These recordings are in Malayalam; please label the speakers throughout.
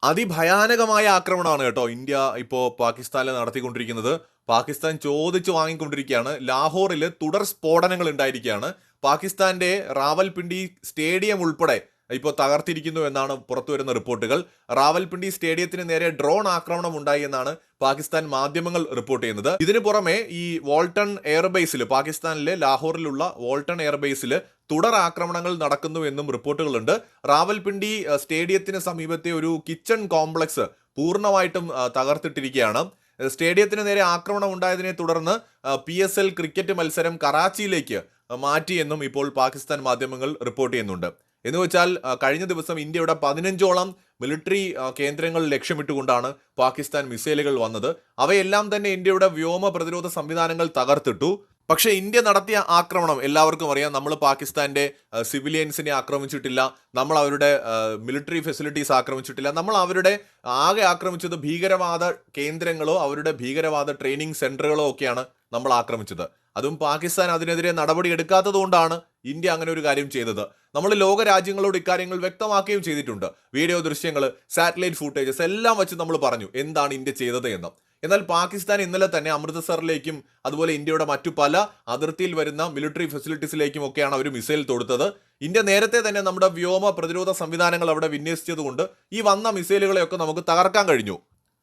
Speaker 1: അതിഭയാനകമായ ആക്രമണമാണ് കേട്ടോ ഇന്ത്യ ഇപ്പോൾ പാകിസ്ഥാനിൽ നടത്തിക്കൊണ്ടിരിക്കുന്നത്. പാകിസ്ഥാൻ ചോദിച്ചു വാങ്ങിക്കൊണ്ടിരിക്കുകയാണ്. ലാഹോറിൽ തുടർ സ്ഫോടനങ്ങൾ ഉണ്ടായിരിക്കുകയാണ്. പാകിസ്ഥാന്റെ റാവൽപിണ്ടി സ്റ്റേഡിയം ഉൾപ്പെടെ ഇപ്പോൾ തകർത്തിരിക്കുന്നു എന്നാണ് പുറത്തുവരുന്ന റിപ്പോർട്ടുകൾ. റാവൽപിണ്ടി സ്റ്റേഡിയത്തിന് നേരെ ഡ്രോൺ ആക്രമണം ഉണ്ടായി എന്നാണ് പാകിസ്ഥാൻ മാധ്യമങ്ങൾ റിപ്പോർട്ട് ചെയ്യുന്നത്. ഇതിനു പുറമെ ഈ വോൾട്ടൺ എയർബേസിൽ, പാകിസ്ഥാനിലെ ലാഹോറിലുള്ള വോൾട്ടൺ എയർബേസിൽ തുടർ ആക്രമണങ്ങൾ നടക്കുന്നു എന്നും റിപ്പോർട്ടുകളുണ്ട്. റാവൽപിണ്ടി സ്റ്റേഡിയത്തിന് സമീപത്തെ ഒരു കിച്ചൺ കോംപ്ലക്സ് പൂർണ്ണമായിട്ടും തകർത്തിട്ടിരിക്കുകയാണ്. സ്റ്റേഡിയത്തിന് നേരെ ആക്രമണം ഉണ്ടായതിനെ തുടർന്ന് PSL ക്രിക്കറ്റ് മത്സരം കറാച്ചിയിലേക്ക് മാറ്റിയെന്നും ഇപ്പോൾ പാകിസ്ഥാൻ മാധ്യമങ്ങൾ റിപ്പോർട്ട് ചെയ്യുന്നുണ്ട്. എന്ന് വെച്ചാൽ കഴിഞ്ഞ ദിവസം ഇന്ത്യയുടെ 15ഓളം മിലിറ്ററി കേന്ദ്രങ്ങൾ ലക്ഷ്യമിട്ടുകൊണ്ടാണ് പാകിസ്ഥാൻ മിസൈലുകൾ വന്നത്. അവയെല്ലാം തന്നെ ഇന്ത്യയുടെ വ്യോമ പ്രതിരോധ സംവിധാനങ്ങൾ തകർത്തിട്ടു. പക്ഷേ ഇന്ത്യ നടത്തിയ ആക്രമണം എല്ലാവർക്കും അറിയാം. നമ്മൾ പാകിസ്ഥാന്റെ സിവിലിയൻസിനെ ആക്രമിച്ചിട്ടില്ല, നമ്മൾ അവരുടെ മിലിറ്ററി ഫെസിലിറ്റീസ് ആക്രമിച്ചിട്ടില്ല. നമ്മൾ അവരുടെ ആകെ ആക്രമിച്ചത് ഭീകരവാദ കേന്ദ്രങ്ങളോ അവരുടെ ഭീകരവാദ ട്രെയിനിങ് സെന്ററുകളോ ഒക്കെയാണ് നമ്മൾ ആക്രമിച്ചത്. അതും പാകിസ്ഥാൻ അതിനെതിരെ നടപടി എടുക്കാത്തത് കൊണ്ടാണ് ഇന്ത്യ അങ്ങനെ ഒരു കാര്യം ചെയ്തത്. നമ്മൾ ലോക രാജ്യങ്ങളോട് ഇക്കാര്യങ്ങൾ വ്യക്തമാക്കുകയും ചെയ്തിട്ടുണ്ട്. വീഡിയോ ദൃശ്യങ്ങൾ, സാറ്റലൈറ്റ് ഫൂട്ടേജസ് എല്ലാം വെച്ച് നമ്മൾ പറഞ്ഞു എന്താണ് ഇന്ത്യ ചെയ്തത് എന്ന്. എന്നാൽ പാകിസ്ഥാൻ ഇന്നലെ തന്നെ അമൃത്സറിലേക്കും അതുപോലെ ഇന്ത്യയുടെ മറ്റു പല അതിർത്തിയിൽ വരുന്ന മിലിറ്ററി ഫെസിലിറ്റീസിലേക്കും ഒക്കെയാണ് അവർ മിസൈൽ തൊടുത്തത്. ഇന്ത്യ നേരത്തെ തന്നെ നമ്മുടെ വ്യോമ പ്രതിരോധ സംവിധാനങ്ങൾ അവിടെ വിന്യസിച്ചതുകൊണ്ട് ഈ വന്ന മിസൈലുകളെയൊക്കെ നമുക്ക് തകർക്കാൻ കഴിഞ്ഞു.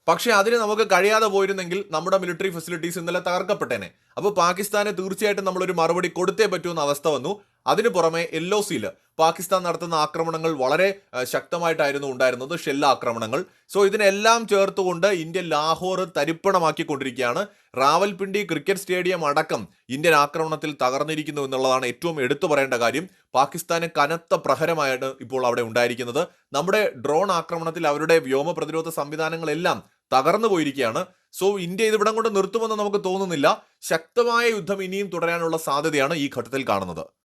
Speaker 1: പക്ഷേ അതിന് നമുക്ക് കഴിയാതെ പോയിരുന്നെങ്കിൽ നമ്മുടെ മിലിറ്ററി ഫെസിലിറ്റീസ് ഇന്നലെ തകർക്കപ്പെട്ടേനെ. അപ്പോൾ പാകിസ്ഥാന് തീർച്ചയായിട്ടും നമ്മളൊരു മറുപടി കൊടുത്തേ പറ്റുമെന്ന അവസ്ഥ വന്നു. അതിനു പുറമെ LOCയിൽ പാകിസ്ഥാൻ നടത്തുന്ന ആക്രമണങ്ങൾ വളരെ ശക്തമായിട്ടായിരുന്നു ഉണ്ടായിരുന്നത്, ഷെല്ലാക്രമണങ്ങൾ. സോ ഇതിനെല്ലാം ചേർത്തുകൊണ്ട് ഇന്ത്യ ലാഹോർ തരിപ്പണമാക്കിക്കൊണ്ടിരിക്കുകയാണ്. റാവൽപിണ്ടി ക്രിക്കറ്റ് സ്റ്റേഡിയം അടക്കം ഇന്ത്യൻ ആക്രമണത്തിൽ തകർന്നിരിക്കുന്നു എന്നുള്ളതാണ് ഏറ്റവും എടുത്തു പറയേണ്ട കാര്യം. പാകിസ്ഥാന് കനത്ത പ്രഹരമായാണ് ഇപ്പോൾ അവിടെ ഉണ്ടായിരിക്കുന്നത്. നമ്മുടെ ഡ്രോൺ ആക്രമണത്തിൽ അവരുടെ വ്യോമ പ്രതിരോധ സംവിധാനങ്ങളെല്ലാം തകർന്നു പോയിരിക്കുകയാണ്. സോ ഇന്ത്യ ഇതിവിടം കൊണ്ട് നിർത്തുമെന്ന് നമുക്ക് തോന്നുന്നില്ല. ശക്തമായ യുദ്ധം ഇനിയും തുടരാനുള്ള സാധ്യതയാണ് ഈ ഘട്ടത്തിൽ കാണുന്നത്.